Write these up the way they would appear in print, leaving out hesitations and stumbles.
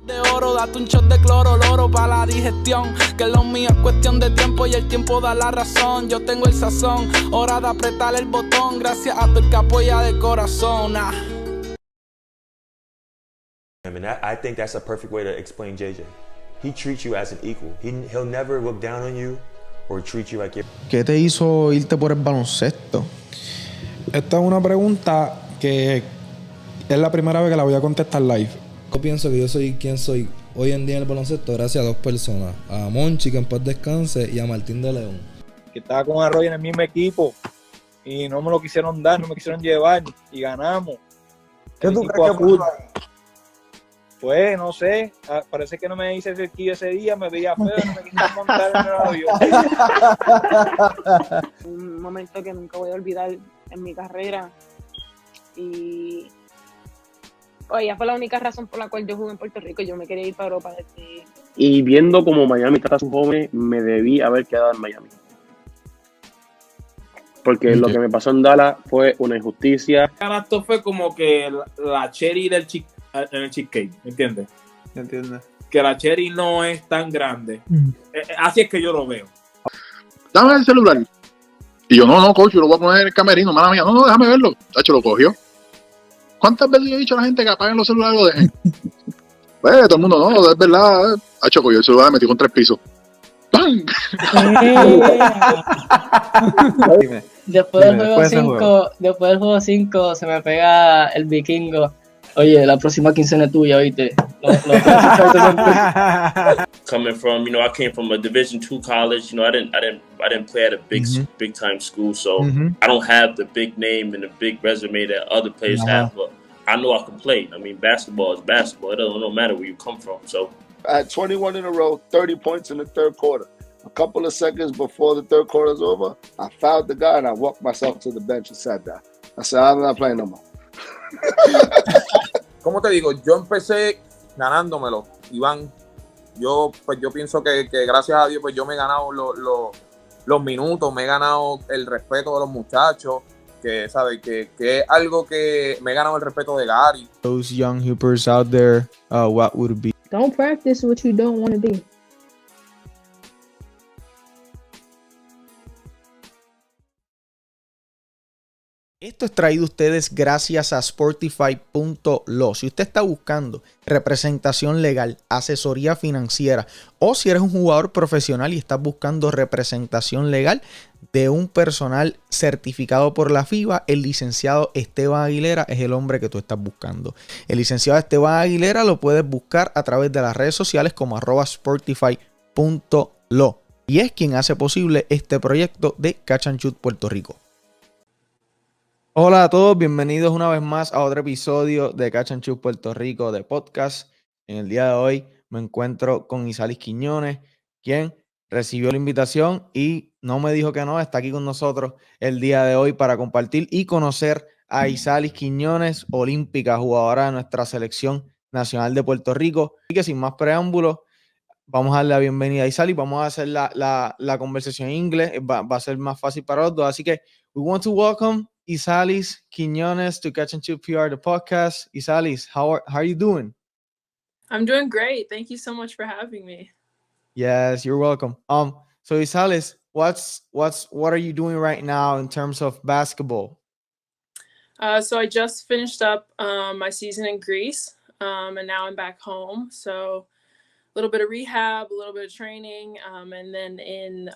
De oro, date un shot de cloro, loro para la digestión. Que lo mío es cuestión de tiempo y el tiempo da la razón. Yo tengo el sazón, hora de apretar el botón. Gracias a todo el que apoya de corazón. I mean, I think that's a perfect way to explain JJ. He treats you as an equal. He'll never look down on you or treat you like you're... ¿Qué te hizo irte por el baloncesto? Esta es una pregunta que es la primera vez que la voy a contestar live. Yo pienso que yo soy quien soy hoy en día en el baloncesto gracias a dos personas. A Monchi, que en paz descanse, y a Martín de León. Que estaba con Arroyo en el mismo equipo y no me lo quisieron dar, no me quisieron llevar y ganamos. ¿Qué tú crees que pasó ahí? Pues no sé, parece que no me hice cerquillo ese día, me veía feo, no me quisieron montar en el avión. Un momento que nunca voy a olvidar en mi carrera y ella fue la única razón por la cual yo jugué en Puerto Rico. Yo me quería ir para Europa desde... Y viendo como Miami trata a sus jóvenes, me debí haber quedado en Miami. Porque lo que me pasó en Dallas fue una injusticia. Esto fue como que la cherry en el cheesecake, ¿me entiendes? ¿Entiendes? Que la cherry no es tan grande. Así es que yo lo veo. Dame el celular. Y yo, no, coach, yo lo voy a poner en el camerino, mala mía. No, déjame verlo. Tacho, lo cogió. ¿Cuántas veces yo he dicho a la gente que apaguen los celulares y lo dejen? Pues todo el mundo, no, es verdad. Tacho, cogió el celular, me metí con 3 pisos. ¡Pam! Después del juego 5 se me pega el vikingo. Oye, la próxima quincena es tuya, ¿oíste? Coming from, I came from a Division II college. I didn't play at a big time school, so I don't have the big name and the big resume that other players have. But I know I can play. I mean, basketball is basketball. It don't matter where you come from. So I had 21 in a row, 30 points in the third quarter. A couple of seconds before the third quarter is over, I fouled the guy and I walked myself to the bench and sat down. I said, I'm not playing no more. ¿Cómo te digo? Yo empecé ganándomelo, Iván. Yo pienso que gracias a Dios pues yo me he ganado los minutos, me he ganado el respeto de los muchachos, que sabe que es algo que me he ganado el respeto de Gary. Those young hoopers out there, what would it be? Don't practice what you don't want to do. Esto es traído a ustedes gracias a Sportify.lo. Si usted está buscando representación legal, asesoría financiera, o si eres un jugador profesional y estás buscando representación legal de un personal certificado por la FIBA, el licenciado Esteban Aguilera es el hombre que tú estás buscando. El licenciado Esteban Aguilera lo puedes buscar a través de las redes sociales como @Sportify.lo. Y es quien hace posible este proyecto de Catch and Shoot Puerto Rico. Hola a todos, bienvenidos una vez más a otro episodio de Catch and Shoot Puerto Rico de podcast. En el día de hoy me encuentro con Isalys Quiñones, quien recibió la invitación y no me dijo que no, está aquí con nosotros el día de hoy para compartir y conocer a Isalys Quiñones, olímpica, jugadora de nuestra selección nacional de Puerto Rico. Así que sin más preámbulos, vamos a darle la bienvenida a Isalys, vamos a hacer la conversación en inglés, va a ser más fácil para los dos, así que we want to welcome Isalys Quiñones to Catch and Shoot PR, the podcast. Isalys, how are you doing? I'm doing great. Thank you so much for having me. Yes, you're welcome. So Isalys, what are you doing right now in terms of basketball? So I just finished up my season in Greece, and now I'm back home. So a little bit of rehab, a little bit of training, and then in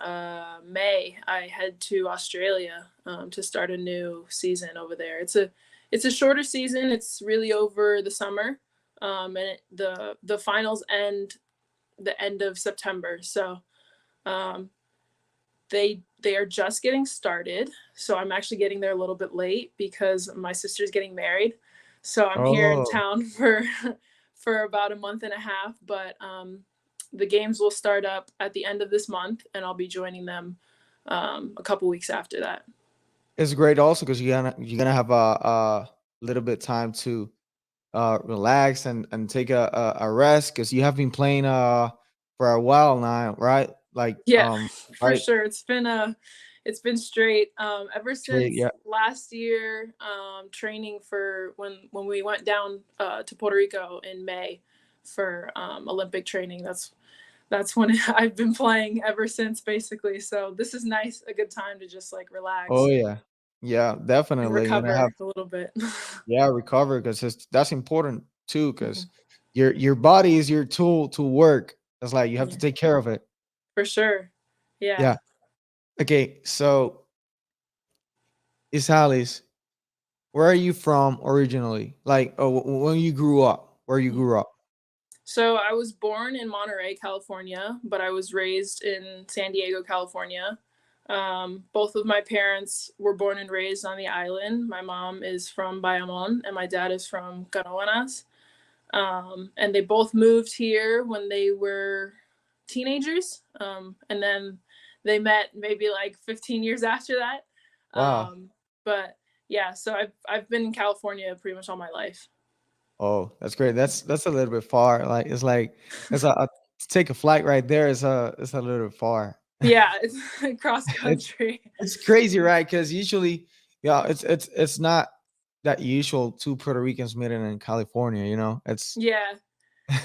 May I head to Australia to start a new season over there. It's a shorter season. It's really over the summer, and the finals end the end of September. So they are just getting started. So I'm actually getting there a little bit late because my sister's getting married. So I'm here in town for about a month and a half, but the games will start up at the end of this month, and I'll be joining them a couple weeks after that. It's great also because you're gonna have a little bit time to relax and take a rest, because you have been playing for a while now, right? Like for right? sure. It's been straight ever since last year, training for when we went down to Puerto Rico in May. for Olympic training. That's when I've been playing ever since, basically. So this is nice, a good time to just like relax. Oh yeah, yeah, And definitely. recover a little bit. Yeah, recover, because that's important too. Because your body is your tool to work. It's like you have to take care of it. For sure. Yeah. Yeah. Okay, so Isalys, where are you from originally? Like, when you grew up, where you grew up? So I was born in Monterey, California, but I was raised in San Diego, California. Both of my parents were born and raised on the island. My mom is from Bayamon and my dad is from Canoanas. And they both moved here when they were teenagers. And then they met maybe like 15 years after that. Wow. But yeah, so I've been in California pretty much all my life. Oh, that's great. That's a little bit far. Like it's to take a flight right there is a little bit far. Yeah, it's cross country. It's crazy, right? Because usually, yeah, it's not that usual two Puerto Ricans meeting in California. You know, it's Yeah.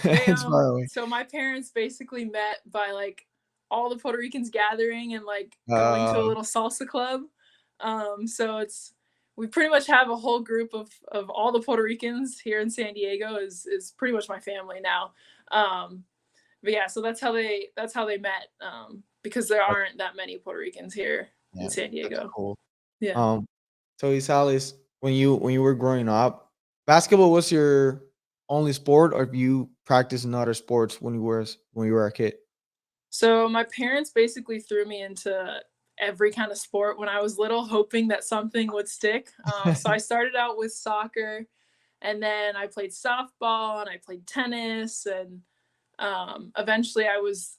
it's far away. So my parents basically met by like all the Puerto Ricans gathering and like going to a little salsa club. So we pretty much have a whole group of all the Puerto Ricans here in San Diego is pretty much my family now. But yeah, so that's how they met. Because there aren't that many Puerto Ricans here in San Diego. Cool. Yeah. So Isalys, when you were growing up, basketball was your only sport, or you practiced in other sports when you were a kid? So my parents basically threw me into every kind of sport when I was little, hoping that something would stick. So I started out with soccer, and then I played softball and I played tennis, and eventually I was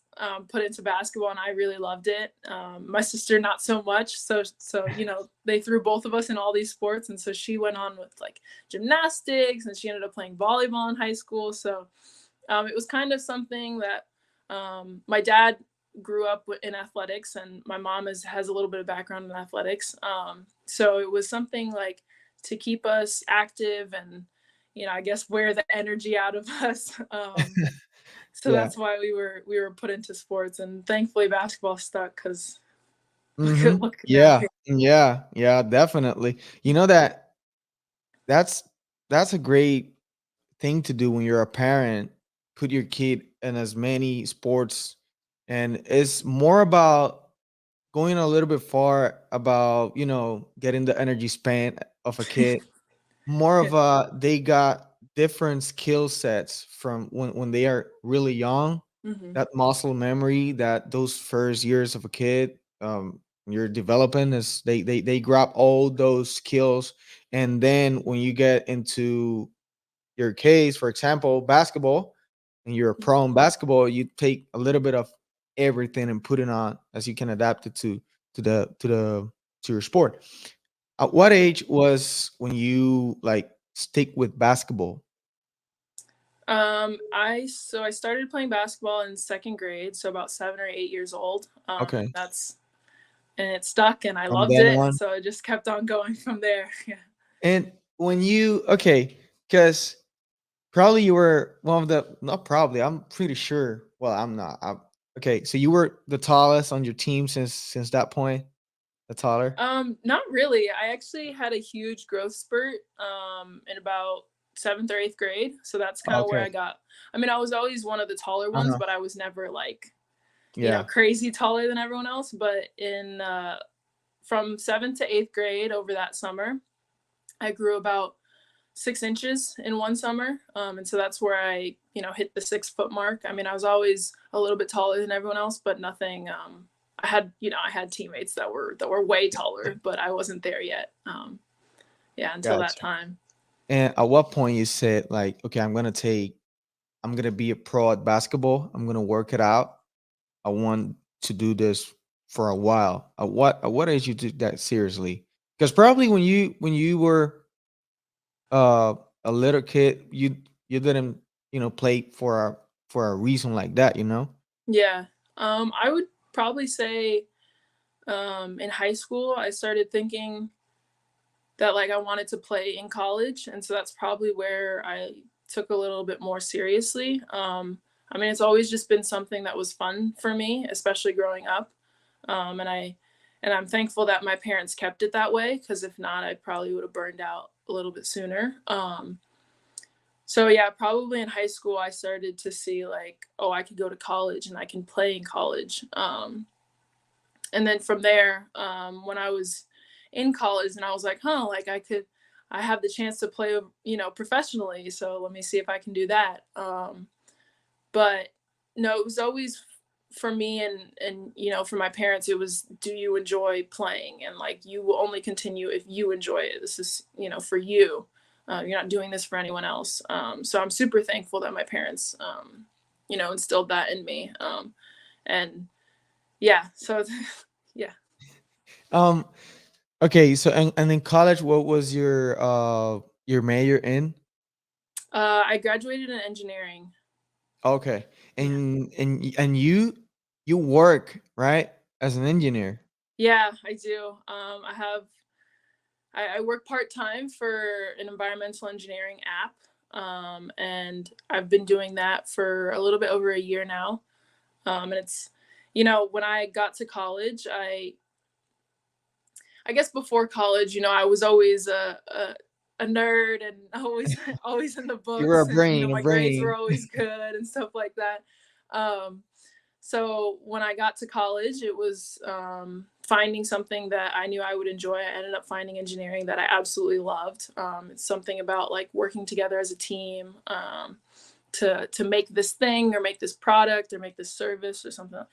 put into basketball and I really loved it. My sister not so much, so they threw both of us in all these sports, and so she went on with like gymnastics, and she ended up playing volleyball in high school. So it was kind of something that my dad grew up in athletics, and my mom has a little bit of background in athletics. So it was something like to keep us active and, I guess wear the energy out of us. So that's why we were put into sports, and thankfully basketball stuck because look Yeah, definitely. You know that's a great thing to do when you're a parent. Put your kid in as many sports, and it's more about going a little bit far about getting the energy span of a kid. More of they got different skill sets from when they are really young. That muscle memory, that those first years of a kid, you're developing, is they grab all those skills, and then when you get into your case, for example, basketball, and you're a pro in basketball, you take a little bit of everything and put it on as you can adapt it to your sport. At what age was when you like stick with basketball? I started playing basketball in second grade, so about 7 or 8 years old. Okay. And it stuck, and I From loved then it, on? so I just kept on going from there. Yeah. And when you because probably you were one of the, not probably, I'm pretty sure. Well, I'm not. Okay, so you were the tallest on your team since that point, the taller. Not really. I actually had a huge growth spurt in about 7th or 8th grade, so that's kind of where I got. I mean, I was always one of the taller ones, but I was never like crazy taller than everyone else. But in from 7th to 8th grade, over that summer, I grew about 6 inches in one summer, and so that's where I hit the 6 foot mark. I mean, I was always a little bit taller than everyone else, but nothing. I had teammates that were way taller, but I wasn't there yet. Until that time. And at what point you said, like, okay, I'm gonna be a pro at basketball. I'm gonna work it out. I want to do this for a while. At what age you took that seriously? Because probably when you were a little kid, you didn't play for a reason like that, Yeah. I would probably say in high school I started thinking that like I wanted to play in college, and so that's probably where I took a little bit more seriously. I mean, it's always just been something that was fun for me, especially growing up. And I'm thankful that my parents kept it that way, because if not, I probably would have burned out a little bit sooner. So yeah, probably in high school, I started to see like, oh, I could go to college and I can play in college. And then from there, when I was in college, and I was like, like I have the chance to play, professionally. So let me see if I can do that. But no, it was always for me and for my parents, it was, do you enjoy playing? And like, you will only continue if you enjoy it. This is, for you. You're not doing this for anyone else. So I'm super thankful that my parents, instilled that in me. And yeah, so yeah. Okay, so and in college, what was your major in? I graduated in engineering. Okay, and you work, right, as an engineer? Yeah, I do. I work part-time for an environmental engineering app. And I've been doing that for a little bit over a year now. And it's, when I got to college, I guess before college, I was always a nerd and always in the books. You were a and, brain, my grades were always good and stuff like that. So when I got to college, it was finding something that I knew I would enjoy. I ended up finding engineering that I absolutely loved. It's something about like working together as a team to make this thing or make this product or make this service or something.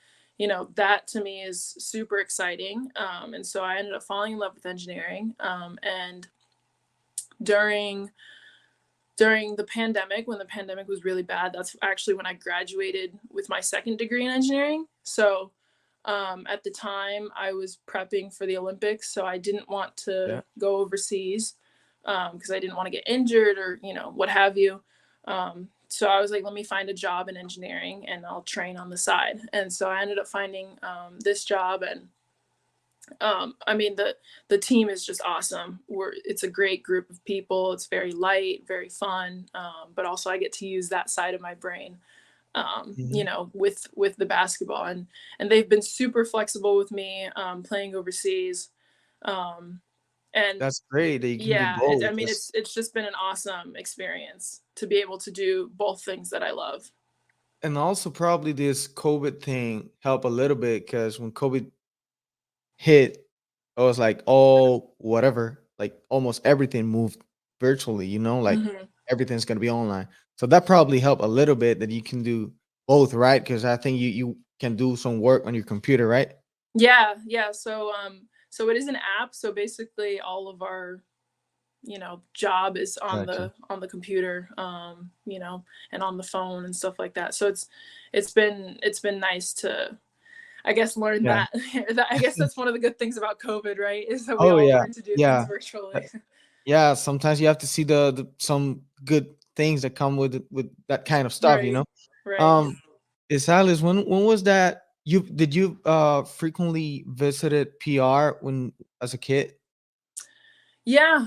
That to me is super exciting. And so I ended up falling in love with engineering. And during the pandemic, when the pandemic was really bad, that's actually when I graduated with my second degree in engineering. So at the time I was prepping for the Olympics, so I didn't want to go overseas because I didn't want to get injured or, what have you. So I was like, let me find a job in engineering and I'll train on the side. And so I ended up finding this job, and I mean, the team is just awesome. It's a great group of people. It's very light, very fun. But also I get to use that side of my brain, with the basketball, and they've been super flexible with me, playing overseas. And that's great that you can do both. I mean, it's just been an awesome experience to be able to do both things that I love. And also probably this COVID thing helped a little bit, because when COVID hit, I was like, oh, whatever, like almost everything moved virtually, like everything's gonna be online. So that probably helped a little bit that you can do both, right? Because I think you can do some work on your computer, right? Yeah. So it is an app. So basically all of our, job is on the computer, and on the phone and stuff like that. So it's been nice to, I guess, learn that. I guess that's one of the good things about COVID, right? Is that we all learn to do things virtually. Yeah, sometimes you have to see the some good things that come with that kind of stuff, Right. Isalys, when was that? Did you frequently visited PR when as a kid? Yeah.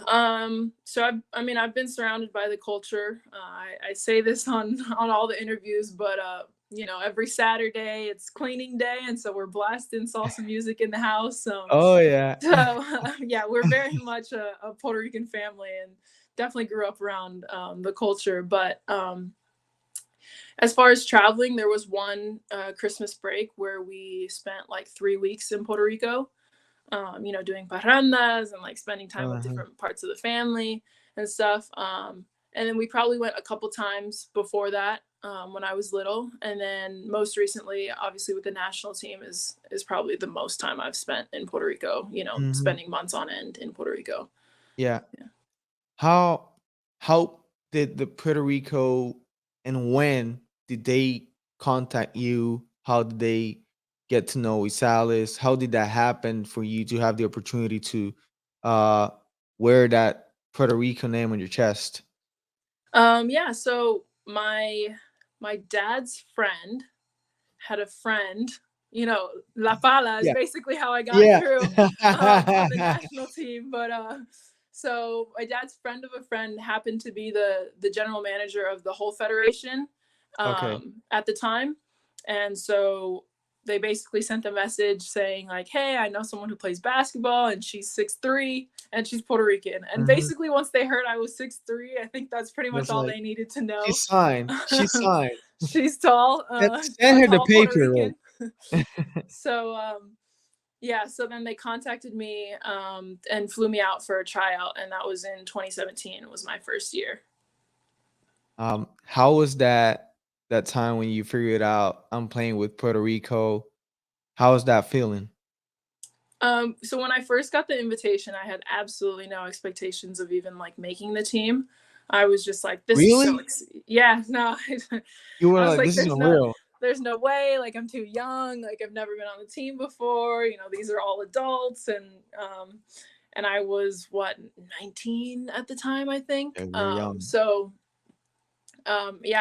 So I've been surrounded by the culture. I say this on all the interviews, but every Saturday it's cleaning day, and so we're blasting salsa music in the house. Oh yeah. So yeah, we're very much a Puerto Rican family, and definitely grew up around the culture. But as far as traveling, there was one Christmas break where we spent like 3 weeks in Puerto Rico. Doing parrandas and like spending time with different parts of the family and stuff. And then we probably went a couple times before that when I was little. And then most recently, obviously with the national team is probably the most time I've spent in Puerto Rico, spending months on end in Puerto Rico. Yeah. How did the Puerto Rico, and when did they contact you? How did they get to know Isalys? How did that happen for you to have the opportunity to wear that Puerto Rico name on your chest? Yeah, so my dad's friend had a friend, La Pala is basically how I got through on the national team. But So my dad's friend of a friend happened to be the general manager of the whole federation at the time. And so they basically sent a message saying like, hey, I know someone who plays basketball and she's 6'3" and she's Puerto Rican. And basically once they heard I was 6'3", I think that's pretty much all they needed to know. She's signed. She's signed. She's tall. Send her the paper. So, yeah, so then they contacted me and flew me out for a tryout. And that was in 2017. It was my first year. How was that time when you figured out I'm playing with Puerto Rico? How was that feeling? So when I first got the invitation, I had absolutely no expectations of even like making the team. I was just like, this really? is so yeah, no. You were like, this is unreal. There's no way, like I'm too young, like I've never been on the team before, you know, these are all adults. And I was 19 at the time, I think. Yeah,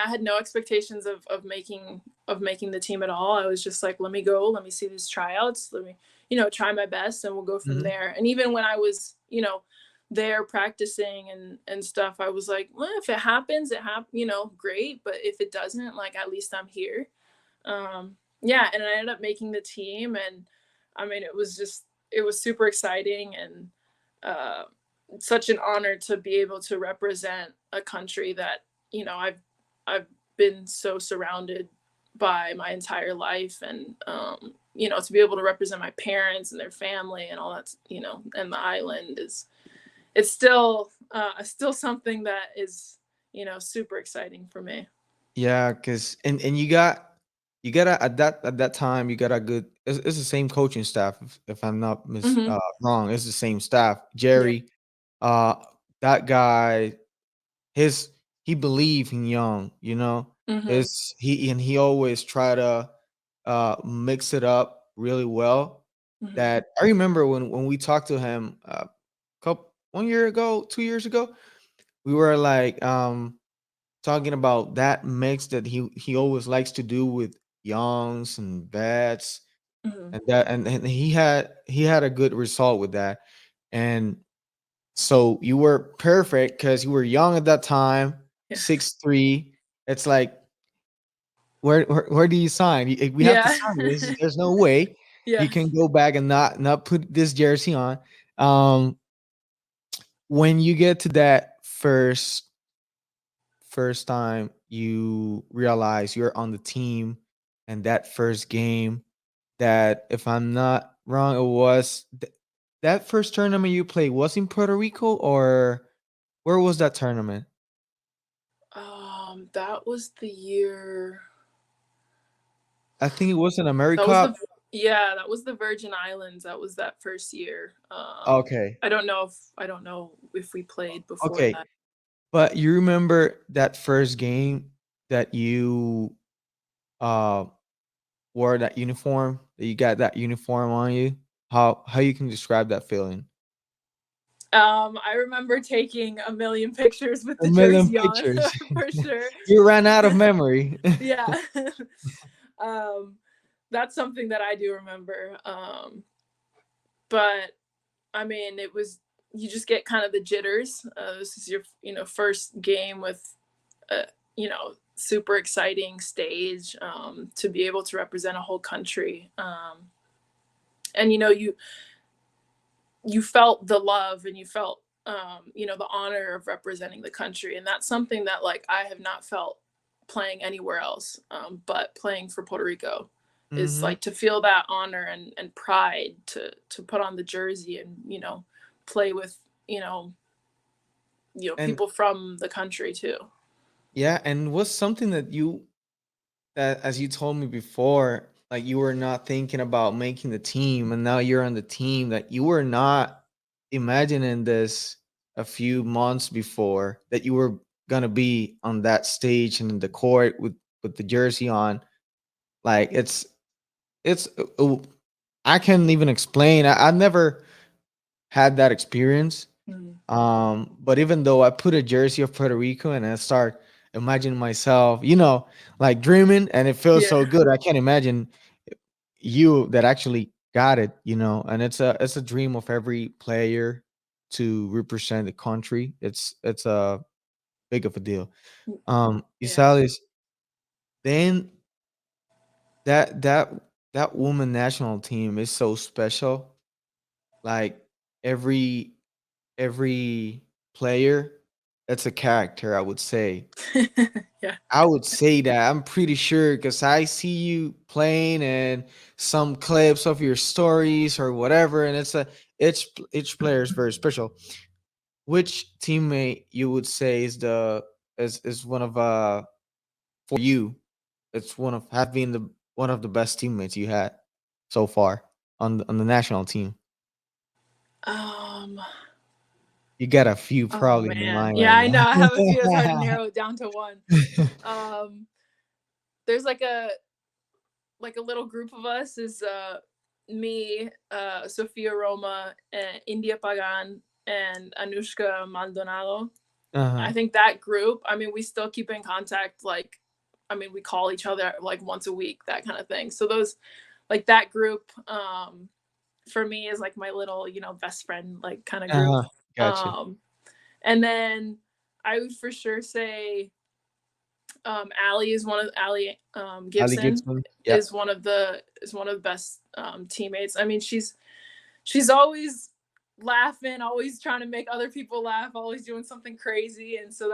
I had no expectations of making the team at all. I was just like, let me go, let me see these tryouts, let me, you know, try my best and we'll go from there. And even when I was, you know, there practicing and stuff, I was like, well, if it happens, you know, great. But if it doesn't, like, at least I'm here. Yeah. And I ended up making the team. And I mean, it was super exciting and such an honor to be able to represent a country that, you know, I've been so surrounded by my entire life. And, you know, to be able to represent my parents and their family and all that, you know, and the island it's still something that is, you know, super exciting for me. Yeah, because and you got at that time you got a good. It's the same coaching staff if I'm not wrong. It's the same staff. Jerry, that guy, he believed in Young. You know, he always try to mix it up really well. That I remember when we talked to him 1 year ago, 2 years ago, we were like talking about that mix that he always likes to do with youngs and vets, and he had a good result with that. And so you were perfect because you were young at that time, 6'3". It's like where do you sign? We have to sign this. There's no way you can go back and not put this jersey on. When you get to that first time you realize you're on the team, and that first game, that if I'm not wrong, it was that first tournament you played was in Puerto Rico, or where was that tournament? That was the year. I think it was in America. That was the Virgin Islands. That was that first year. Okay. I don't know if we played before that. But you remember that first game that you wore that uniform, that you got that uniform on you? How you can describe that feeling? I remember taking a million pictures with the jersey on for sure. You ran out of memory. Yeah. That's something that I do remember. But I mean, you just get kind of the jitters. This is your, you know, first game with, you know, super exciting stage, to be able to represent a whole country. And, you know, you felt the love and you felt, you know, the honor of representing the country. And that's something that, like, I have not felt playing anywhere else, but playing for Puerto Rico. Is like to feel that honor and pride to put on the jersey and, you know, play with, you know, people from the country too. Yeah. And was something that as you told me before, like you were not thinking about making the team, and now you're on the team, that you were not imagining this a few months before, that you were going to be on that stage and in the court with the jersey on. Like it's I can't even explain. I never had that experience. But even though I put a jersey of Puerto Rico and I start imagining myself, you know, like dreaming, and it feels so good. I can't imagine you that actually got it, you know. And it's a dream of every player to represent the country. It's a big of a deal. Yeah. Isalys, then that woman national team is so special. Like every player, that's a character, I would say. Yeah. I would say that. I'm pretty sure because I see you playing and some clips of your stories or whatever, and each player is very special. Which teammate you would say is one of for you? It's one of have been the one of the best teammates you had so far on the national team. Um. You got a few Oh probably in man. mind Yeah, right I know. I have a few. It's hard to now. narrow it down to one. There's like a little group of us is me, Sofia Roma, and India Pagan, and Anushka Maldonado. I think that group, I mean, we still keep in contact. Like, I mean, we call each other like once a week, that kind of thing. So those, like that group, for me is like my little, best friend, like kind of group. Gotcha. And then I would for sure say, Allie Gibson, yeah. is one of the best teammates. I mean, she's always laughing, always trying to make other people laugh, always doing something crazy, and so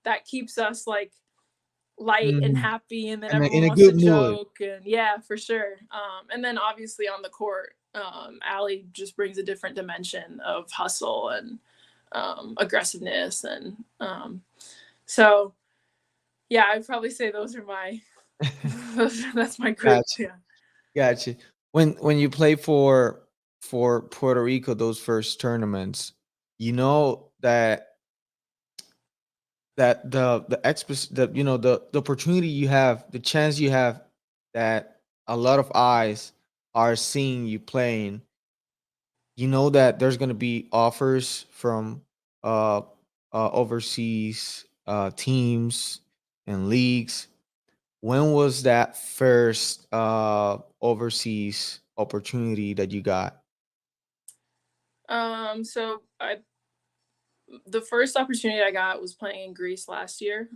that keeps us like light and happy, and then And everyone in a wants to good mood. joke, and yeah, for sure. And then obviously on the court, Allie just brings a different dimension of hustle and aggressiveness, and so yeah, I'd probably say those are my that's my group. Gotcha. Yeah. Gotcha. When you play for Puerto Rico, those first tournaments, you know that the opportunity you have, the chance you have, that a lot of eyes are seeing you playing. You know that there's gonna be offers from overseas teams and leagues. When was that first overseas opportunity that you got? So the first opportunity I got was playing in Greece last year.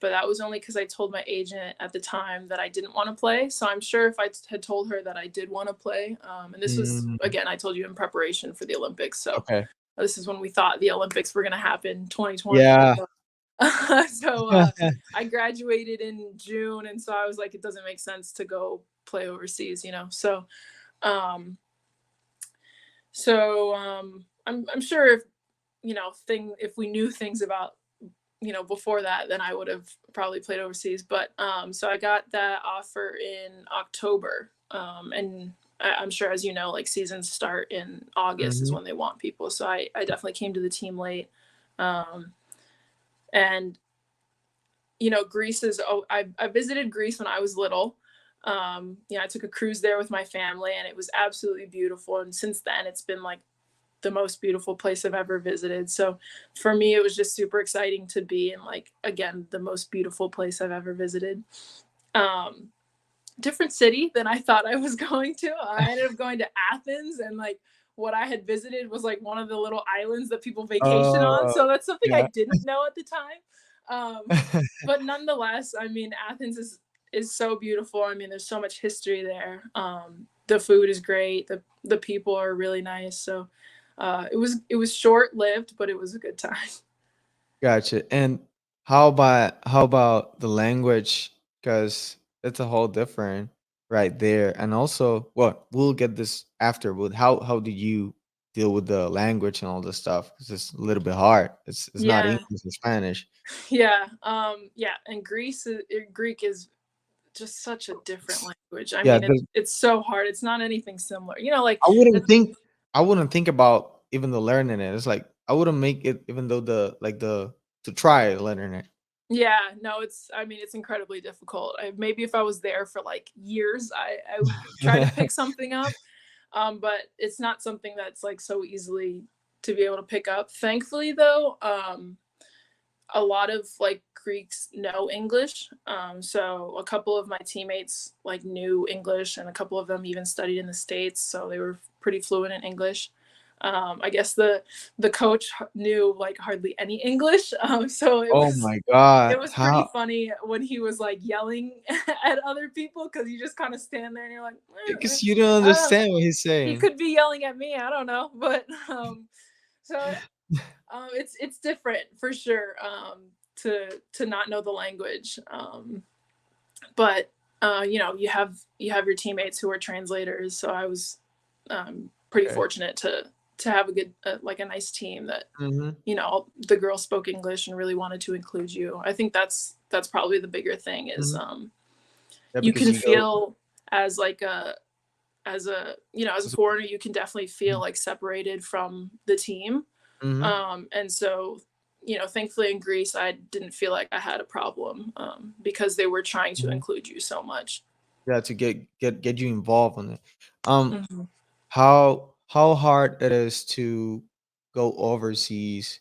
But that was only because I told my agent at the time that I didn't want to play. So I'm sure if I had told her that I did want to play, and this was, again, I told you, in preparation for the Olympics. So Okay. this is when we thought the Olympics were going to happen, 2020. Yeah. So I graduated in June, and so I was like, it doesn't make sense to go play overseas, So, I'm sure if we knew things about, before that, then I would have probably played overseas. But so I got that offer in October, and I'm sure, as you know, like seasons start in August is when they want people. So I definitely came to the team late. And Greece is, I visited Greece when I was little. I took a cruise there with my family, and it was absolutely beautiful. And since then, it's been like the most beautiful place I've ever visited. So for me, it was just super exciting to be in, like, again, the most beautiful place I've ever visited. Different city than I thought I was going to. I ended up going to Athens, and like what I had visited was like one of the little islands that people vacation on. So that's something I didn't know at the time. But nonetheless, I mean, Athens is so beautiful. I mean, there's so much history there. The food is great. The people are really nice. So it was short-lived, but it was a good time. Gotcha. And how about the language? Because it's a whole different right there. And also, well, we'll get this after. But how do you deal with the language and all this stuff? Because it's a little bit hard. It's not Yeah. English, it's Spanish. Yeah. And Greek is just such a different language. I Yeah, mean, it's so hard. It's not anything similar. Like I wouldn't think about even the learning it. It's like I wouldn't make it even though to try learning it. yeah, no, it's incredibly difficult. Maybe if I was there for like years, I would try to pick something up. But it's not something that's like so easily to be able to pick up. Thankfully, though, a lot of like Greeks know English. So a couple of my teammates like knew English, and a couple of them even studied in the States, so they were pretty fluent in English. I guess the coach knew like hardly any English, so it Oh was my God. it was pretty funny when he was like yelling at other people, because you just kind of stand there and you're like, Because you don't I don't- understand what he's he saying. could be yelling at me, I don't know, but so it's different for sure, to not know the language, but you know, you have your teammates who are translators, so I was pretty fortunate to have a good like a nice team that you know, the girls spoke English and really wanted to include you. I think that's probably the bigger thing is you can feel as like as a you know, as a foreigner, you can definitely feel like separated from the team, and so, you know, thankfully in Greece I didn't feel like I had a problem, because they were trying to include you so much. Yeah, to get you involved in it. Mhm. How hard it is to go overseas,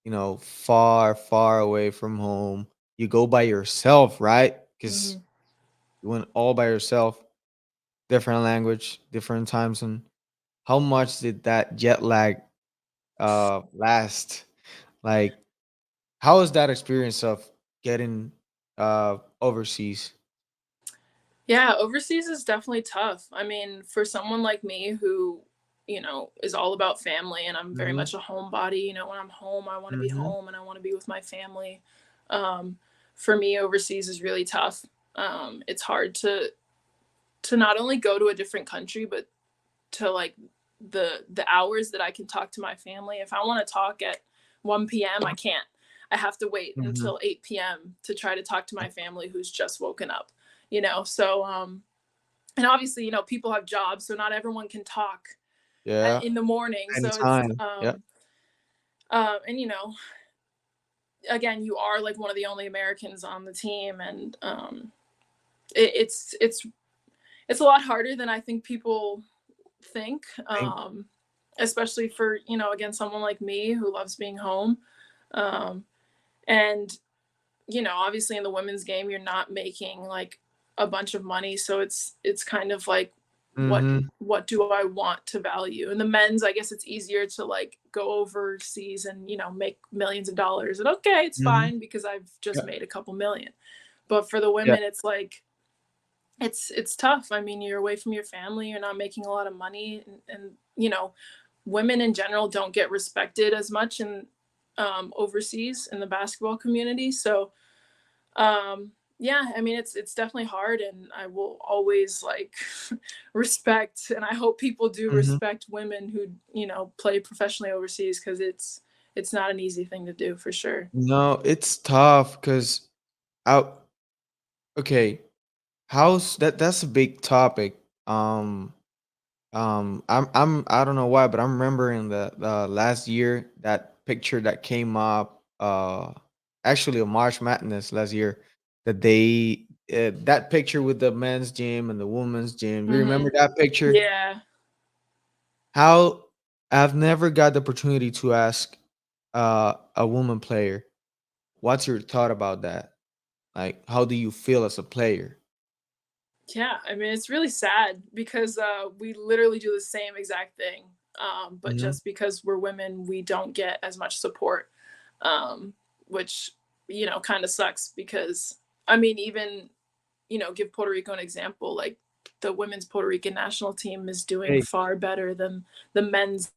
you know, far away from home. You go by yourself, right? Because you went all by yourself, different language, different time zone. How much did that jet lag last? Like, how was that experience of getting overseas? Yeah, overseas is definitely tough. I mean, for someone like me who, you know, is all about family, and I'm very much a homebody, you know, when I'm home, I want to be home and I want to be with my family. Um, for me, overseas is really tough. It's hard to not only go to a different country, but to like the hours that I can talk to my family. If I want to talk at 1 p.m., I can't. I have to wait until 8 p.m. to try to talk to my family who's just woken up, you know? So, and obviously, you know, people have jobs, so not everyone can talk Yeah. in the morning. So Anytime. it's, and you know, again, you are like one of the only Americans on the team, and it's a lot harder than I think people think, especially for, you know, again, someone like me who loves being home, and you know, obviously in the women's game you're not making like a bunch of money, so it's kind of like what do I want to value. In the men's, I guess it's easier to like go overseas and, you know, make millions of dollars, and okay, it's fine because I've just made a couple million. But for the women, it's like it's tough. I mean, you're away from your family, you're not making a lot of money, and you know, women in general don't get respected as much in overseas in the basketball community. So yeah, I mean, it's definitely hard, and I will always like respect, and I hope people do respect women who, you know, play professionally overseas, because it's not an easy thing to do for sure. No, it's tough because out. Okay, how's that's a big topic. I don't know why, but I'm remembering the last year that picture that came up. Actually, a March Madness last year that they that picture with the men's gym and the women's gym. You remember that picture? Yeah. How I've never got the opportunity to ask a woman player, what's your thought about that? Like, how do you feel as a player? Yeah, I mean, it's really sad because we literally do the same exact thing, but just because we're women, we don't get as much support, which, you know, kind of sucks because, I mean, even, you know, give Puerto Rico an example, like the women's Puerto Rican national team is doing far better than the men's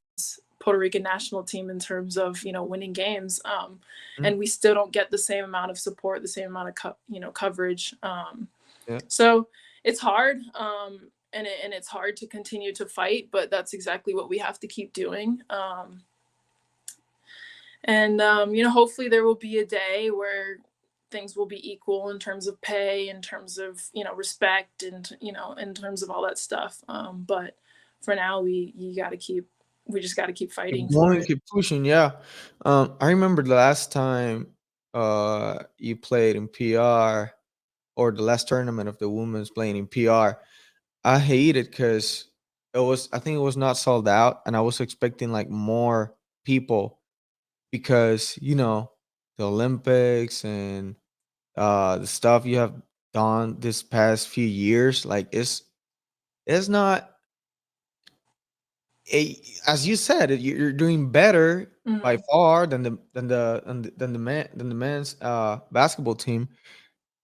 Puerto Rican national team in terms of, you know, winning games, and we still don't get the same amount of support, the same amount of you know, coverage. So it's hard, and it's hard to continue to fight, but that's exactly what we have to keep doing. And you know, hopefully there will be a day where things will be equal in terms of pay, in terms of, you know, respect, and, you know, in terms of all that stuff. But for now, we just got to keep fighting Keep for going, it. keep pushing, yeah. I remember the last time you played in PR, or the last tournament of the women's playing in PR. I hate it because I think it was not sold out, and I was expecting like more people because, you know, the Olympics and the stuff you have done this past few years, like it's not as you said, you're doing better by Mhm. far than the men's basketball team.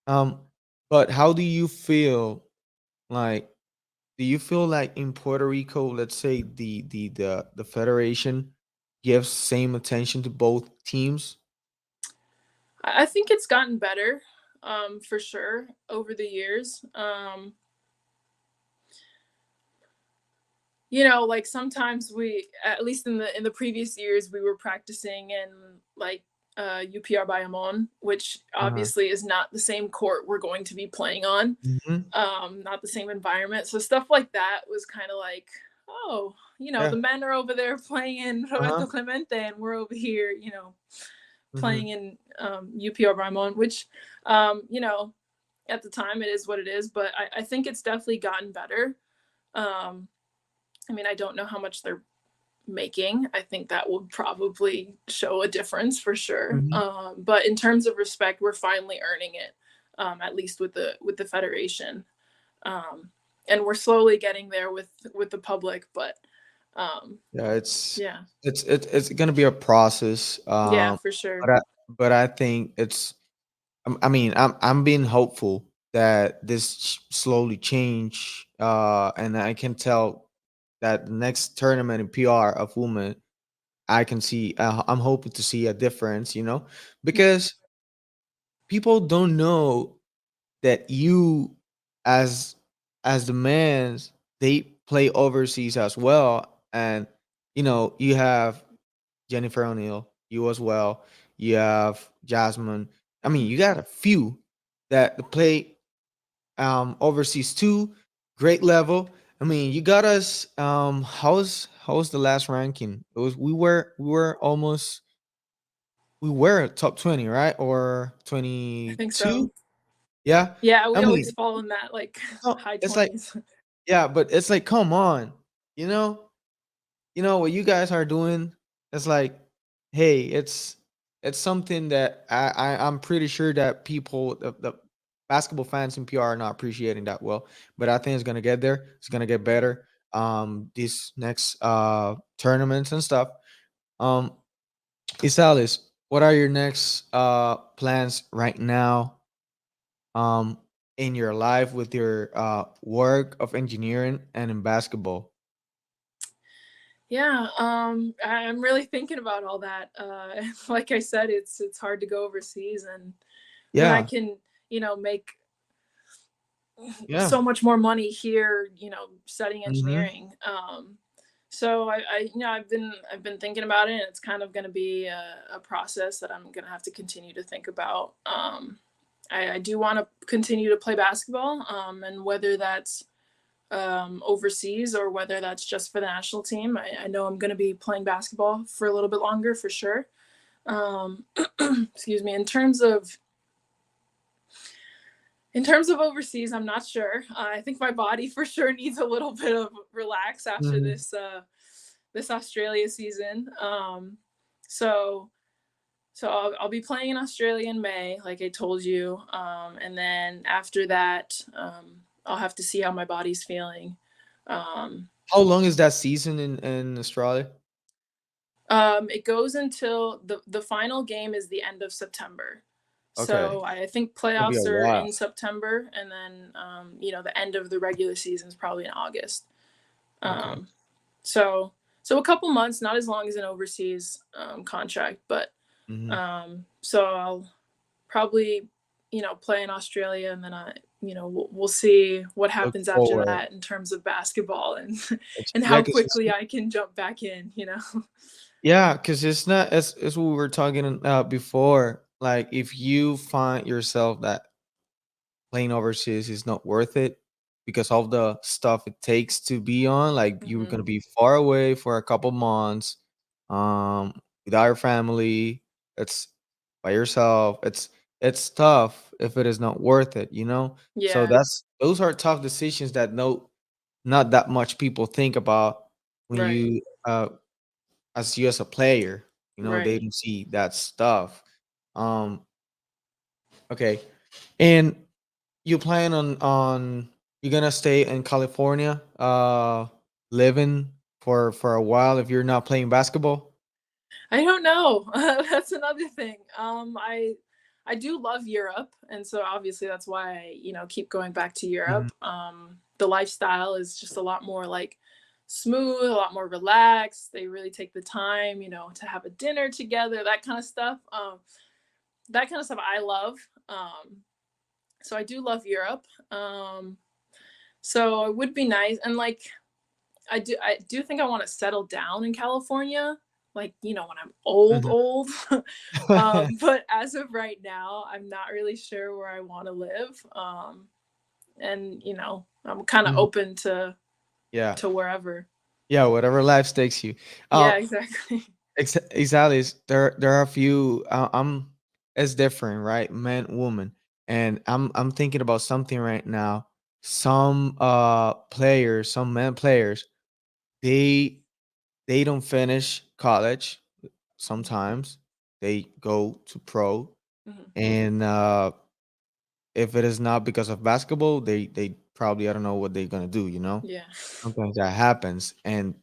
Um, but how do you feel like? Do you feel like in Puerto Rico, let's say the federation gives same attention to both teams? I think it's gotten better, for sure over the years. You know, like sometimes we, at least in the previous years, we were practicing in like UPR Bayamon, which Uh-huh. obviously is not the same court we're going to be playing on, Hmm. not the same environment. So stuff like that was kind of like, oh, you know, Yeah. the men are over there playing in Roberto Uh-huh. Clemente, and we're over here, you know, Hmm. playing in UPR Bayamon, which, you know, at the time it is what it is. But I think it's definitely gotten better. Um, I mean, I don't know how much they're making. I think that would probably show a difference for sure. Hmm. But in terms of respect, we're finally earning it, at least with the federation, um, and we're slowly getting there with the public. But Yeah, it's yeah, it's gonna be a process. yeah, for sure. But I think it's. I mean, I'm being hopeful that this slowly change. And I can tell that the next tournament in PR of women, I can see. I'm hoping to see a difference. Because people don't know that you, as the mans, they play overseas as well, and you have Jennifer O'Neill, you as well. You have Jasmine. I mean, you got a few that play overseas too. Great level. I mean, you got us. How's the last ranking? It was we were almost we were top 20, right? Or I think 22? so. Yeah. Yeah, I we always mean, fall in that like no, high it's like, 20s. yeah, but it's like, come on, you know, what you guys are doing. It's like, hey, it's something that I'm pretty sure that people, the basketball fans in PR are not appreciating that well. But I think it's gonna get there. It's gonna get better. These next tournaments and stuff. Um, Isalis, what are your next plans right now? Um, in your life with your work of engineering and in basketball? Yeah, I'm really thinking about all that. Like I said, it's hard to go overseas, and when I Yeah, can, you know, make yeah. so much more money here, you know, studying Mm-hmm. engineering. So you know, I've been thinking about it, and it's kind of going to be a process that I'm going to have to continue to think about. I do want to continue to play basketball, and whether that's overseas or whether that's just for the national team, I know I'm going to be playing basketball for a little bit longer for sure. Um, excuse me. In terms of overseas, I'm not sure. I think my body for sure needs a little bit of relax after Mm-hmm. this Australia season. So I'll be playing in Australia in May, like I told you, and then after that, I'll have to see how my body's feeling. Um, How long is that season in Australia? it goes until the final game is the end of September. Okay, So I think gonna be a playoffs are while. in September, and then you know, the end of the regular season is probably in August. Okay. Um, so so a couple months, not as long as an overseas contract, but Mm-hmm. so I'll probably, you know, play in Australia, and then you know, we'll see what Look happens after forward. that in terms of basketball, and and Yeah, how because quickly I can jump back in. You know. it's not as we were talking before. Like, if you find yourself that playing overseas is not worth it because of the stuff it takes to be on. Like, you're Hmm. gonna be far away for a couple months, without your family. It's by yourself. It's tough if it is not worth it. So Yeah. those are tough decisions that not that much people think about when Right. you as you as a player. They Right. don't see that stuff. Um, okay, and you plan on you're gonna stay in California, living for a while if you're not playing basketball? I don't know. That's another thing. I do love Europe, and so obviously that's why I keep going back to Europe. The lifestyle is just a lot more like smooth, a lot more relaxed. They really take the time, to have a dinner together, that kind of stuff. That kind of stuff I love. So I do love Europe. So it would be nice, and like I do think I want to settle down in California, like when I'm old. But as of right now, I'm not really sure where I want to live. And I'm kind of open to wherever. Yeah, whatever life takes you. Yeah, exactly. Isalys, there are a few. It's different, right? Men, woman, and I'm thinking about something right now. Some players, some men players, they don't finish college. Sometimes they go to pro, and if it is not because of basketball, they probably, I don't know what they're gonna do. Yeah. Sometimes that happens, and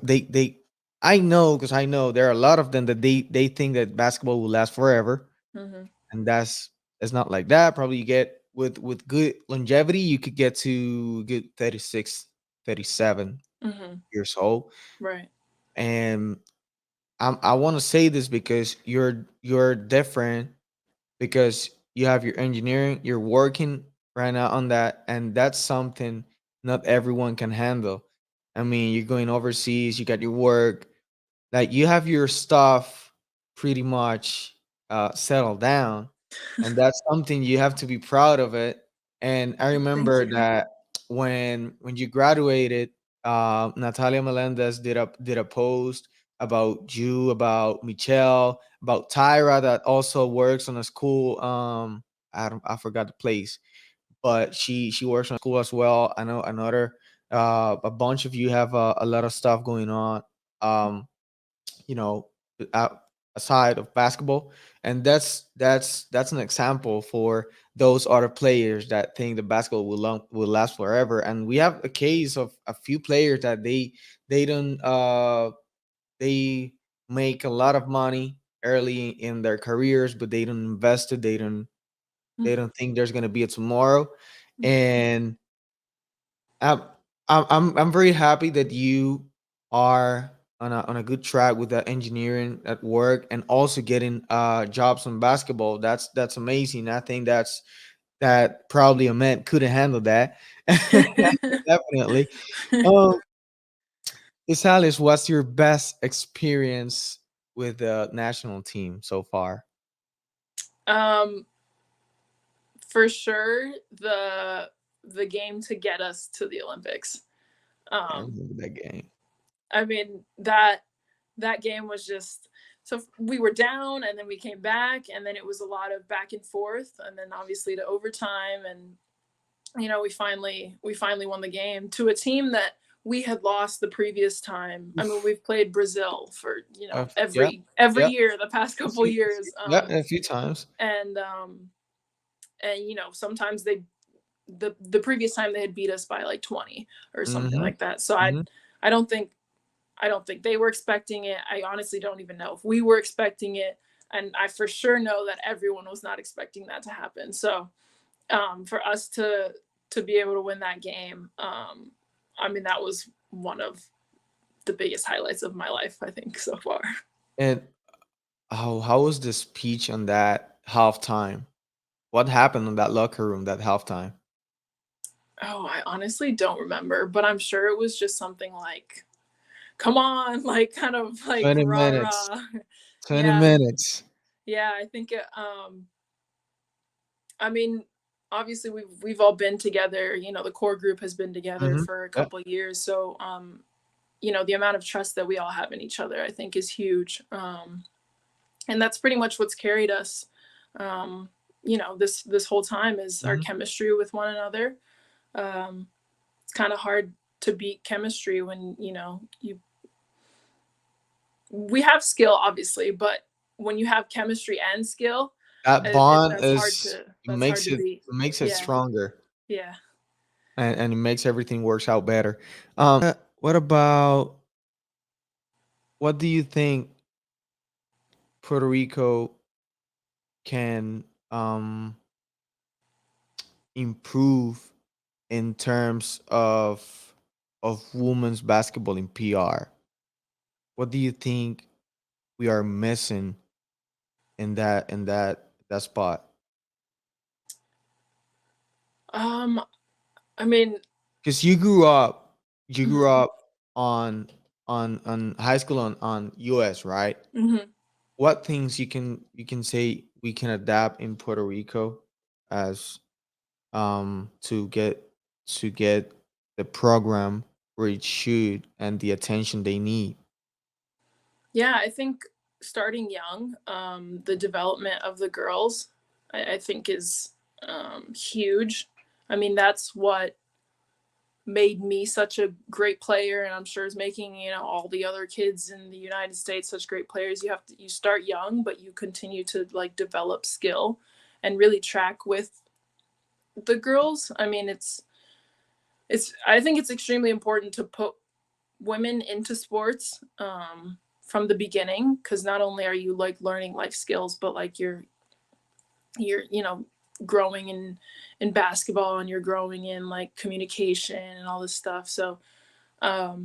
they I know, because I know there are a lot of them that they think that basketball will last forever, and it's not like that. Probably you get with good longevity, you could get to good 36, 37 years old. Right. And I want to say this because you're different, because you have your engineering, you're working right now on that, and that's something not everyone can handle. I mean, you're going overseas, you got your work, like you have your stuff pretty much settled down, and that's something you have to be proud of it. And I remember that when you graduated, Natalia Melendez did a post about you, about Michelle, about Tyra, that also works on a school. I forgot the place, but she works on a school as well. I know another a bunch of you have a lot of stuff going on. Um, you know, out, aside of basketball, and that's an example for those other players that think the basketball will last forever. And we have a case of a few players that they don't they make a lot of money early in their careers, but they don't invest it. They don't think there's gonna be a tomorrow. And I'm I'm very happy that you are on a good track with that engineering at work, and also getting jobs on basketball. That's amazing. I think that probably a man couldn't handle that. Definitely. Um, Isalys, what's your best experience with the national team so far? For sure the game to get us to the Olympics. I remember that game. I mean, that game was just, so we were down and then we came back, and then it was a lot of back and forth, and then obviously to overtime, and we finally won the game to a team that we had lost the previous time. I mean, we've played Brazil for every year the past couple years. A few times. And sometimes the previous time they had beat us by like 20 or something like that. So I don't think they were expecting it. I honestly don't even know if we were expecting it, and I for sure know that everyone was not expecting that to happen. So for us to be able to win that game, I mean, that was one of the biggest highlights of my life, I think, so far. And how was the speech on that halftime? What happened in that locker room that halftime? Oh, I honestly don't remember, but I'm sure it was just something like, come on, like kind of like 20 rah, minutes. rah. 20 minutes. Yeah, I think it, I mean, obviously we've all been together, the core group has been together for a couple of years. So, the amount of trust that we all have in each other, I think, is huge. And that's pretty much what's carried us, this whole time, is our chemistry with one another. It's kind of hard to beat chemistry when, we have skill, obviously, but when you have chemistry and skill, that bond makes it stronger. Yeah. And it makes everything works out better. what do you think Puerto Rico can improve in terms of women's basketball in PR? What do you think we are missing in that spot? I mean, Because you grew up on high school on US, right? mhm. What things you can say we can adapt in Puerto Rico as to get the program where it should and the attention they need? Yeah, I think starting young, the development of the girls, I think is huge. I mean, that's what made me such a great player, and I'm sure is making, you know, all the other kids in the United States such great players. You start young, but you continue to like develop skill and really track with the girls. I mean, I think it's extremely important to put women into sports from the beginning, because not only are you like learning life skills, but like you're you know, growing in basketball, and you're growing in like communication and all this stuff. So I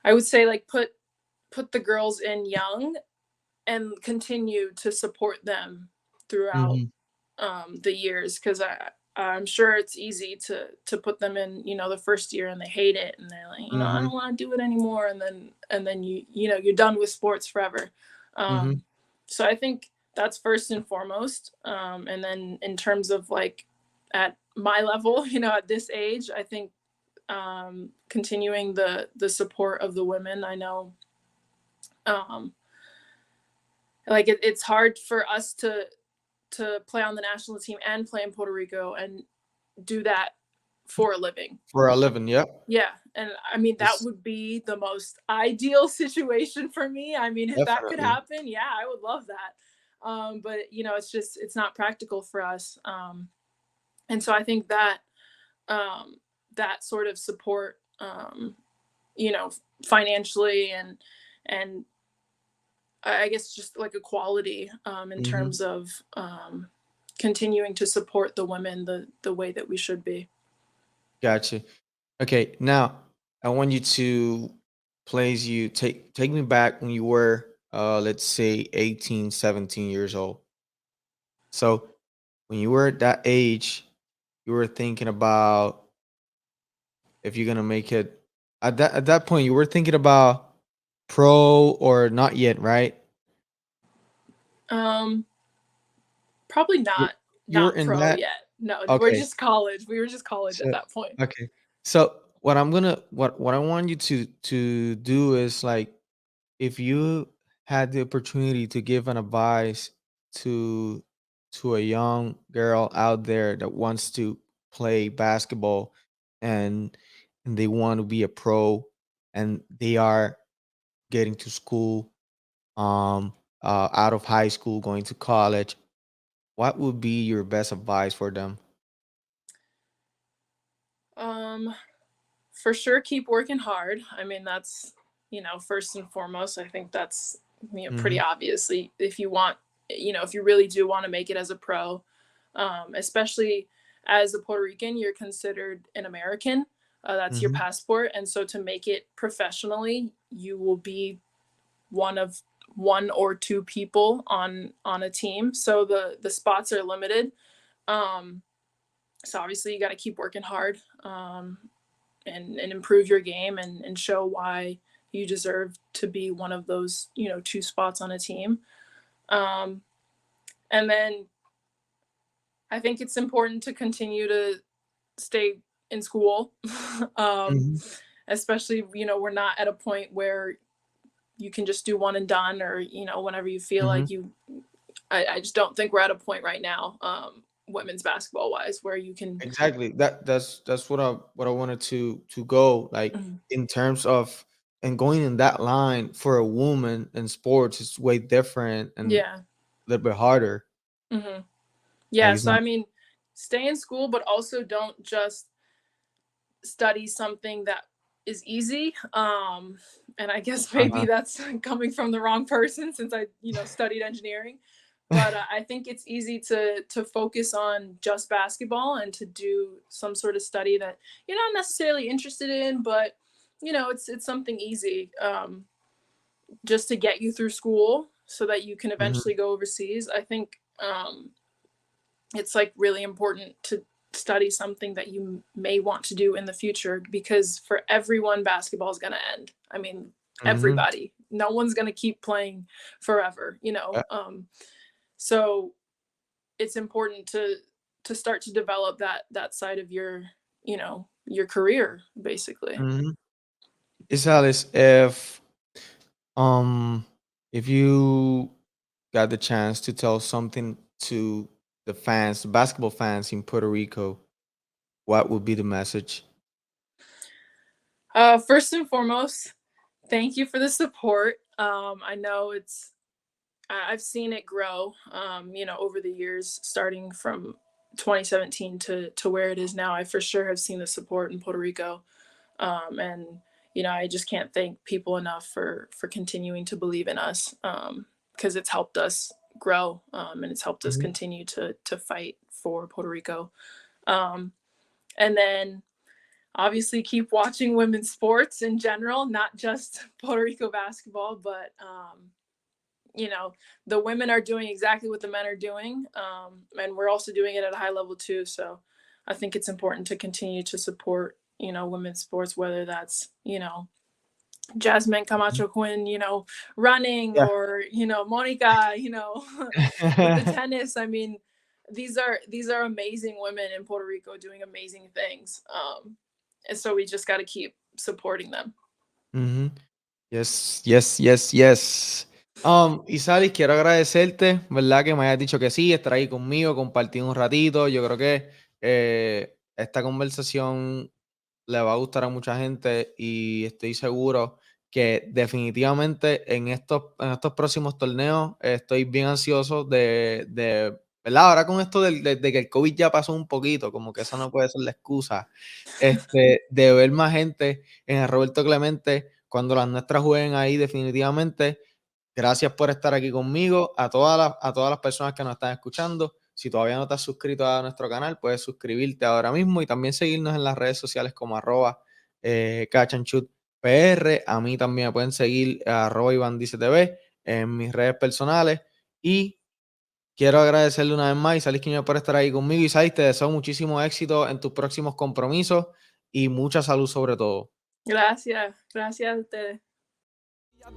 would say like put the girls in young and continue to support them throughout the years, because I'm sure it's easy to put them in, you know, the first year and they hate it and they're like, you know, I don't want to do it anymore, and then you know, you're done with sports forever. So I think that's first and foremost. And then in terms of like at my level, you know, at this age, I think continuing the support of the women. I know like it's hard for us to play on the national team and play in Puerto Rico and do that for a living. Yeah. Yeah. And I mean, that would be the most ideal situation for me. I mean, if that could happen, yeah, I would love that. But you know, it's not practical for us. And so I think that that sort of support, you know, financially and I guess just like equality in terms of continuing to support the women the way that we should be. Gotcha. Okay, now I want you to take me back when you were let's say 18, 17 years old. So when you were at that age, you were thinking about if you're gonna make it at that point, you were thinking about pro or not yet, right? Probably not You're in pro that. yet. No, we're Okay. just college. We were just college at So, that point. okay. So what I want you to do is like, if you had the opportunity to give an advice to a young girl out there that wants to play basketball and they want to be a pro and they are getting to school out of high school going to college, what would be your best advice for them? For sure, keep working hard. I mean, that's, you know, first and foremost. I think that's, you know, pretty obviously, if you want, you know, if you really do want to make it as a pro, especially as a Puerto Rican, you're considered an American. That's your passport. And so to make it professionally, you will be one of one or two people on a team. So the spots are limited. So obviously you got to keep working hard and improve your game and show why you deserve to be one of those, you know, two spots on a team. And then I think it's important to continue to stay in school, especially, you know, we're not at a point where you can just do one and done, or, you know, whenever you feel like I just don't think we're at a point right now, women's basketball wise, where you can Exactly. That's what I wanted to go like in terms of and going in that line for a woman in sports is way different and a little bit harder. Yeah. Like, it's So not. I mean, stay in school, but also don't just study something that is easy. And I guess maybe that's coming from the wrong person since I, studied engineering. But I think it's easy to focus on just basketball and to do some sort of study that you're not necessarily interested in, but it's something easy just to get you through school so that you can eventually go overseas. I think it's like really important to study something that you may want to do in the future, because for everyone, basketball is going to end. I mean, everybody, no one's going to keep playing forever, so it's important to start to develop that side of your career, basically. Isalys, if you got the chance to tell something to the fans, the basketball fans in Puerto Rico, what would be the message? First and foremost, thank you for the support. I know I've seen it grow, over the years, starting from 2017 to where it is now. I for sure have seen the support in Puerto Rico. And, I just can't thank people enough for continuing to believe in us, because it's helped us grow, and it's helped us continue to fight for Puerto Rico. And then obviously keep watching women's sports in general, not just Puerto Rico basketball, but, the women are doing exactly what the men are doing. And we're also doing it at a high level too. So I think it's important to continue to support, women's sports, whether that's, Jasmine Camacho Quinn, running, or, Monica, with the tennis. I mean, these are amazing women in Puerto Rico doing amazing things. And so we just got to keep supporting them. Yes. Isalys, quiero agradecerte, ¿verdad? Que me hayas dicho que sí, estar ahí conmigo, compartir un ratito. Yo creo que esta conversación le va a gustar a mucha gente y estoy seguro que definitivamente en estos próximos torneos estoy bien ansioso de ¿verdad? Ahora con esto de que el COVID ya pasó un poquito, como que eso no puede ser la excusa, de ver más gente en el Roberto Clemente cuando las nuestras jueguen ahí definitivamente. Gracias por estar aquí conmigo, a todas las personas que nos están escuchando. Si todavía no te has suscrito a nuestro canal, puedes suscribirte ahora mismo y también seguirnos en las redes sociales como @CatchAndShootPR. A mí también me pueden seguir @IvanDiceTV en mis redes personales. Y quiero agradecerle una vez más a Isalys Quiñones por estar ahí conmigo. Isalys, te deseo muchísimo éxito en tus próximos compromisos y mucha salud sobre todo. Gracias a ustedes.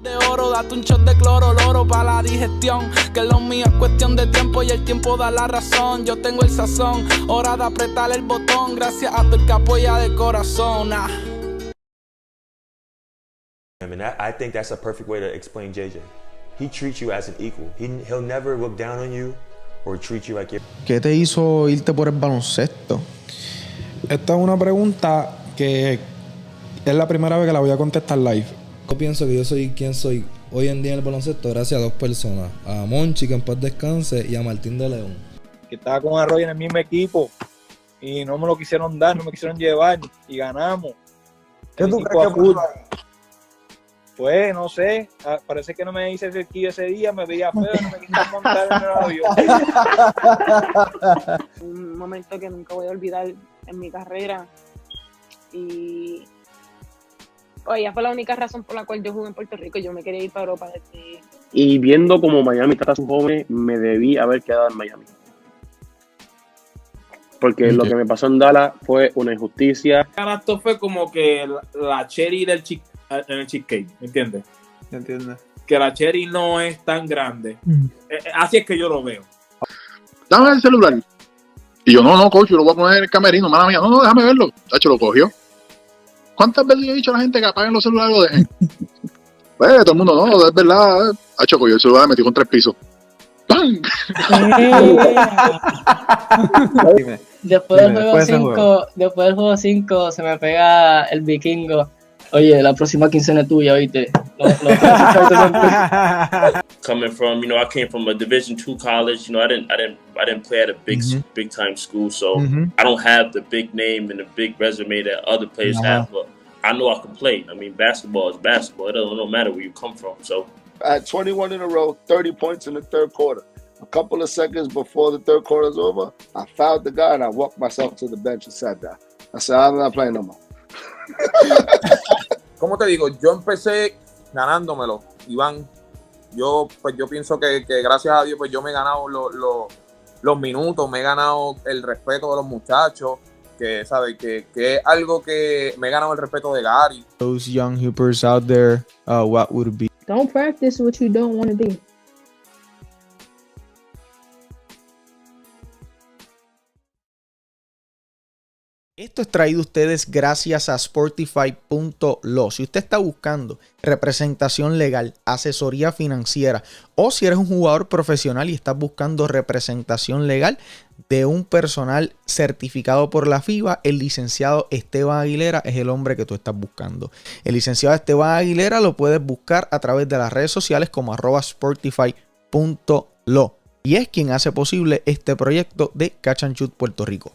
De oro, date un shot de cloro, loro para la digestión, que lo mío es cuestión de tiempo y el tiempo da la razón. Yo tengo el sazón, hora de apretar el botón, gracias a todo el que apoya de corazón. I mean, I think that's a perfect way to explain JJ. He treats you as an equal. He'll never look down on you or treat you like you're... ¿Qué te hizo irte por el baloncesto? Esta es una pregunta que es la primera vez que la voy a contestar live. Yo pienso que yo soy quien soy hoy en día en el baloncesto gracias a dos personas, a Monchi, que en paz descanse, y a Martín de León. Que estaba con Arroyo en el mismo equipo y no me lo quisieron dar, no me quisieron llevar y ganamos. ¿Qué tú crees que puso ahí? Pues no sé, parece que no me hice cerquillo ese día, me veía feo, no me quisieron montar en el avión. Un momento que nunca voy a olvidar en mi carrera, y ella fue la única razón por la cual yo jugué en Puerto Rico. Yo me quería ir para Europa desde... Y viendo como Miami trata a sus jóvenes, me debí haber quedado en Miami. Porque lo que me pasó en Dallas fue una injusticia. Esto fue como que la cherry en el cheesecake, ¿me entiendes? ¿Entiendes? Que la cherry no es tan grande. Así es que yo lo veo. Dame el celular. Y yo, no, coach, yo lo voy a poner en el camerino, mala mía. No, déjame verlo. Tacho, lo cogió. ¿Cuántas veces yo he dicho a la gente que apaguen los celulares y lo dejen? Pues todo el mundo, no, es verdad. Hacho, cogió el celular, metió con 3 pisos. ¡Pam! Después del juego 5 se me pega el vikingo. Oye, la próxima quincena es tuya, ¿oíste? Coming from, I came from a Division II college. I didn't play at a big time school, so I don't have the big name and the big resume that other players have. But I know I can play. I mean, basketball is basketball. It don't matter where you come from. So I had 21 in a row, 30 points in the third quarter. A couple of seconds before the third quarter is over, I fouled the guy and I walked myself to the bench and sat down. I said, I'm not playing no more. ¿Cómo te digo? Yo empecé ganándomelo, Iván. Yo pienso que gracias a Dios pues yo me he ganado los minutos, me he ganado el respeto de los muchachos, que sabe que es algo que me he ganado el respeto de Gary. Those young hoopers out there, what would be? Don't practice what you don't want to be. Esto es traído a ustedes gracias a Sportify.lo. Si usted está buscando representación legal, asesoría financiera, o si eres un jugador profesional y estás buscando representación legal de un personal certificado por la FIBA, el licenciado Esteban Aguilera es el hombre que tú estás buscando. El licenciado Esteban Aguilera lo puedes buscar a través de las redes sociales como @Sportify.lo. Y es quien hace posible este proyecto de Catch and Shoot Puerto Rico.